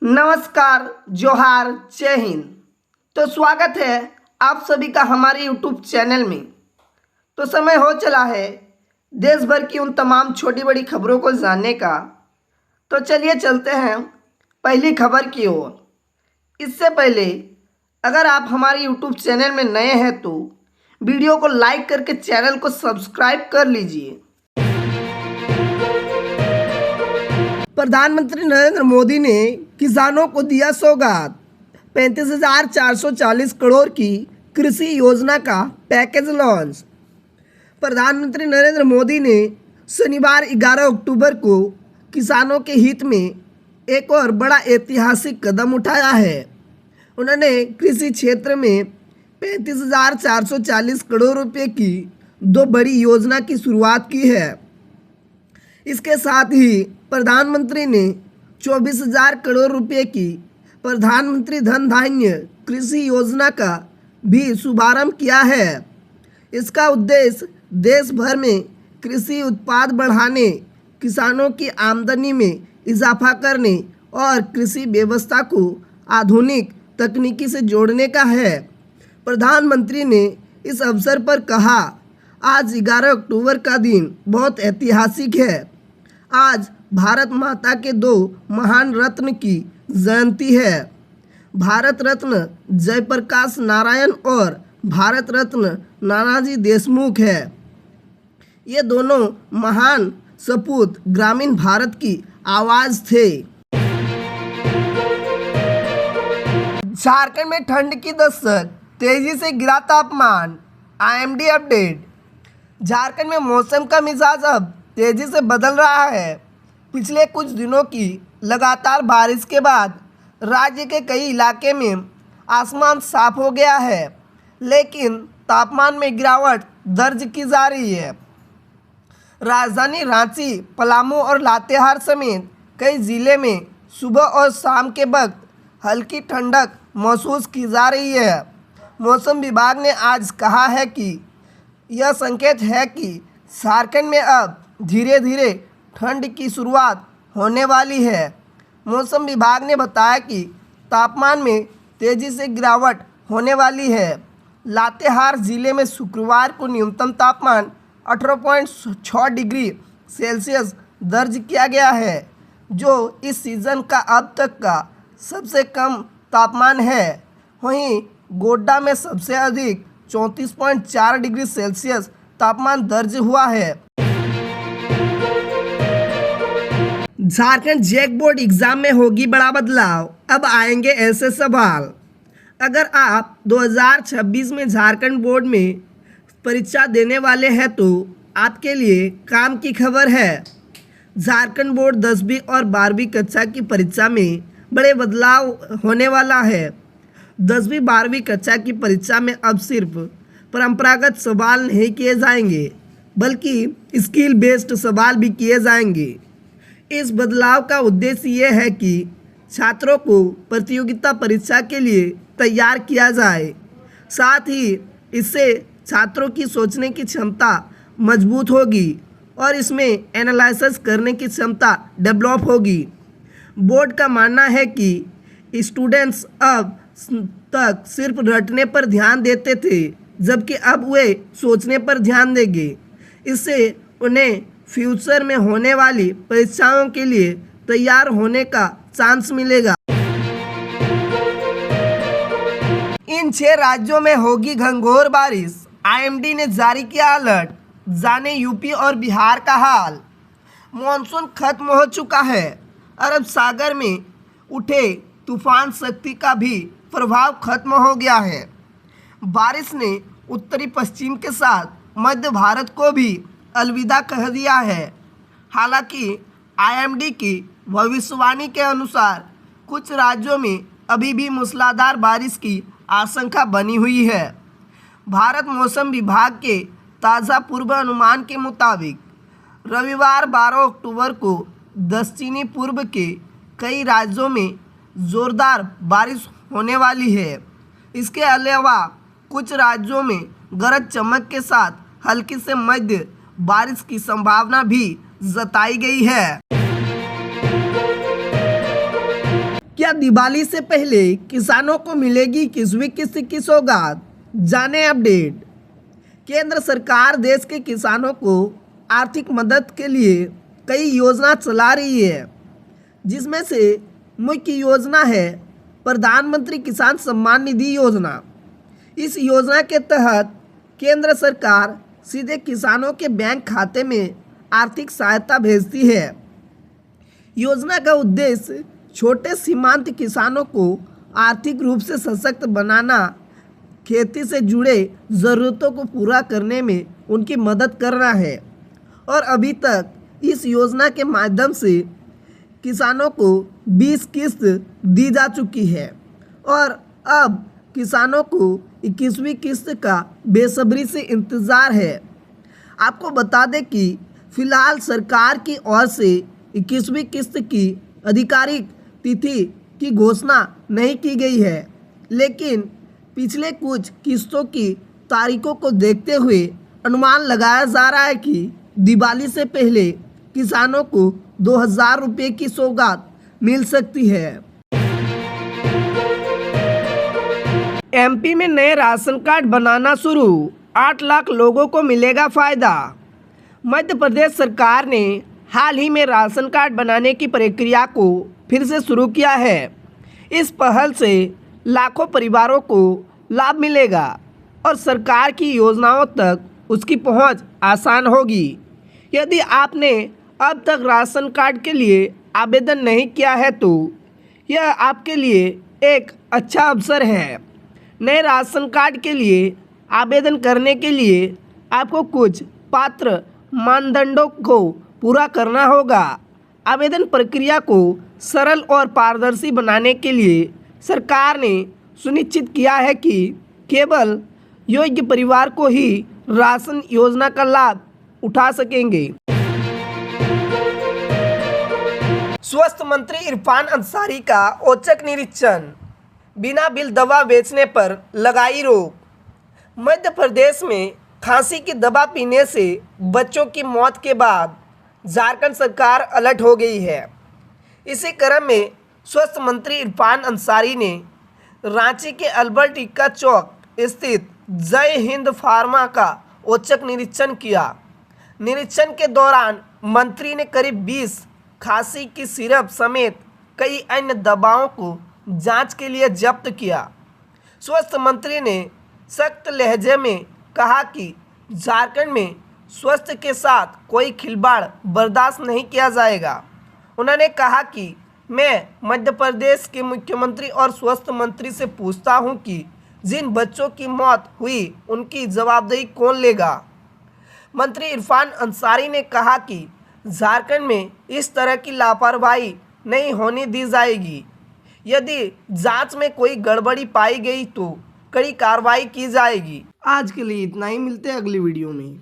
नमस्कार, जोहार, जय हिंद। तो स्वागत है आप सभी का हमारे यूट्यूब चैनल में। तो समय हो चला है देश भर की उन तमाम छोटी बड़ी खबरों को जानने का। तो चलिए चलते हैं पहली खबर की ओर। इससे पहले अगर आप हमारे यूट्यूब चैनल में नए हैं तो वीडियो को लाइक करके चैनल को सब्सक्राइब कर लीजिए। प्रधानमंत्री नरेंद्र मोदी ने किसानों को दिया सौगात। 35,440 करोड़ की कृषि योजना का पैकेज लॉन्च। प्रधानमंत्री नरेंद्र मोदी ने शनिवार 11 अक्टूबर को किसानों के हित में एक और बड़ा ऐतिहासिक कदम उठाया है। उन्होंने कृषि क्षेत्र में 35,440 करोड़ रुपए की दो बड़ी योजना की शुरुआत की है। इसके साथ ही प्रधानमंत्री ने 24,000 करोड़ रुपए की प्रधानमंत्री धन धान्य कृषि योजना का भी शुभारंभ किया है। इसका उद्देश्य देश भर में कृषि उत्पाद बढ़ाने, किसानों की आमदनी में इजाफा करने और कृषि व्यवस्था को आधुनिक तकनीकी से जोड़ने का है। प्रधानमंत्री ने इस अवसर पर कहा, आज 11 अक्टूबर का दिन बहुत ऐतिहासिक है। आज भारत माता के दो महान रत्न की जयंती है। भारत रत्न जयप्रकाश नारायण और भारत रत्न नानाजी देशमुख है। ये दोनों महान सपूत ग्रामीण भारत की आवाज थे। झारखंड में ठंड की दस्तक, तेजी से गिरा तापमान। IMD update. झारखंड में मौसम का मिजाज अब तेजी से बदल रहा है। पिछले कुछ दिनों की लगातार बारिश के बाद राज्य के कई इलाके में आसमान साफ हो गया है, लेकिन तापमान में गिरावट दर्ज की जा रही है। राजधानी रांची, पलामू और लातेहार समेत कई जिले में सुबह और शाम के वक्त हल्की ठंडक महसूस की जा रही है। मौसम विभाग ने आज कहा है कि यह संकेत है कि झारखंड में अब धीरे धीरे ठंड की शुरुआत होने वाली है। मौसम विभाग ने बताया कि तापमान में तेज़ी से गिरावट होने वाली है। लातेहार जिले में शुक्रवार को न्यूनतम तापमान 18.6 डिग्री सेल्सियस दर्ज किया गया है, जो इस सीज़न का अब तक का सबसे कम तापमान है। वहीं गोड्डा में सबसे अधिक 34.4 डिग्री सेल्सियस तापमान दर्ज हुआ है। झारखंड जैक बोर्ड एग्जाम में होगी बड़ा बदलाव, अब आएंगे ऐसे सवाल। अगर आप 2026 में झारखंड बोर्ड में परीक्षा देने वाले हैं तो आपके लिए काम की खबर है। झारखंड बोर्ड 10वीं और 12वीं कक्षा की परीक्षा में बड़े बदलाव होने वाला है। 10वीं 12वीं कक्षा की परीक्षा में अब सिर्फ परंपरागत सवाल नहीं किए जाएंगे, बल्कि स्किल बेस्ड सवाल भी किए जाएंगे। इस बदलाव का उद्देश्य ये है कि छात्रों को प्रतियोगिता परीक्षा के लिए तैयार किया जाए। साथ ही इससे छात्रों की सोचने की क्षमता मजबूत होगी और इसमें एनालिसिस करने की क्षमता डेवलप होगी। बोर्ड का मानना है कि स्टूडेंट्स अब तक सिर्फ रटने पर ध्यान देते थे, जबकि अब वे सोचने पर ध्यान देंगे। इससे उन्हें फ्यूचर में होने वाली परीक्षाओं के लिए तैयार होने का चांस मिलेगा। इन 6 राज्यों में होगी घंघोर बारिश, आईएमडी ने जारी किया अलर्ट। जाने यूपी और बिहार का हाल। मॉनसून खत्म हो चुका है। अरब सागर में उठे तूफान शक्ति का भी प्रभाव खत्म हो गया है। बारिश ने उत्तरी पश्चिम के साथ मध्य भारत को भी अलविदा कह दिया है। हालांकि आईएमडी की भविष्यवाणी के अनुसार कुछ राज्यों में अभी भी मूसलाधार बारिश की आशंका बनी हुई है। भारत मौसम विभाग के ताज़ा पूर्वानुमान के मुताबिक रविवार 12 अक्टूबर को दक्षिणी पूर्व के कई राज्यों में ज़ोरदार बारिश होने वाली है। इसके अलावा कुछ राज्यों में गरज चमक के साथ हल्की से मध्य बारिश की संभावना भी जताई गई है। क्या क्या दिवाली से पहले किसानों को मिलेगी 21वीं किस्त की सौगात? जाने अपडेट। केंद्र सरकार देश के किसानों को आर्थिक मदद के लिए कई योजना चला रही है, जिसमें से मुख्य योजना है प्रधानमंत्री किसान सम्मान निधि योजना। इस योजना के तहत केंद्र सरकार सीधे किसानों के बैंक खाते में आर्थिक सहायता भेजती है। योजना का उद्देश्य छोटे सीमांत किसानों को आर्थिक रूप से सशक्त बनाना, खेती से जुड़े ज़रूरतों को पूरा करने में उनकी मदद करना है। और अभी तक इस योजना के माध्यम से किसानों को 20 किस्त दी जा चुकी है और अब किसानों को 21वीं किस्त का बेसब्री से इंतज़ार है। आपको बता दें कि फ़िलहाल सरकार की ओर से 21वीं किस्त की आधिकारिक तिथि की घोषणा नहीं की गई है, लेकिन पिछले कुछ किस्तों की तारीखों को देखते हुए अनुमान लगाया जा रहा है कि दिवाली से पहले किसानों को 2000 रुपये की सौगात मिल सकती है। एमपी में नए राशन कार्ड बनाना शुरू, 8 लाख लोगों को मिलेगा फ़ायदा। मध्य प्रदेश सरकार ने हाल ही में राशन कार्ड बनाने की प्रक्रिया को फिर से शुरू किया है। इस पहल से लाखों परिवारों को लाभ मिलेगा और सरकार की योजनाओं तक उसकी पहुंच आसान होगी। यदि आपने अब तक राशन कार्ड के लिए आवेदन नहीं किया है तो यह आपके लिए एक अच्छा अवसर है। नए राशन कार्ड के लिए आवेदन करने के लिए आपको कुछ पात्र मानदंडों को पूरा करना होगा। आवेदन प्रक्रिया को सरल और पारदर्शी बनाने के लिए सरकार ने सुनिश्चित किया है कि केवल योग्य परिवार को ही राशन योजना का लाभ उठा सकेंगे। स्वास्थ्य मंत्री इरफान अंसारी का औचक निरीक्षण, बिना बिल दवा बेचने पर लगाई रोक। मध्य प्रदेश में खांसी की दवा पीने से बच्चों की मौत के बाद झारखंड सरकार अलर्ट हो गई है। इसी क्रम में स्वास्थ्य मंत्री इरफान अंसारी ने रांची के अल्बर्ट एक्का चौक स्थित जय हिंद फार्मा का औचक निरीक्षण किया। निरीक्षण के दौरान मंत्री ने करीब 20 खांसी की सिरप समेत कई अन्य दवाओं को जांच के लिए जब्त किया। स्वास्थ्य मंत्री ने सख्त लहजे में कहा कि झारखंड में स्वास्थ्य के साथ कोई खिलवाड़ बर्दाश्त नहीं किया जाएगा। उन्होंने कहा कि मैं मध्य प्रदेश के मुख्यमंत्री और स्वास्थ्य मंत्री से पूछता हूं कि जिन बच्चों की मौत हुई उनकी जवाबदेही कौन लेगा। मंत्री इरफान अंसारी ने कहा कि झारखंड में इस तरह की लापरवाही नहीं होने दी जाएगी। यदि जांच में कोई गड़बड़ी पाई गई तो कड़ी कार्रवाई की जाएगी। आज के लिए इतना ही, मिलते हैं अगली वीडियो में।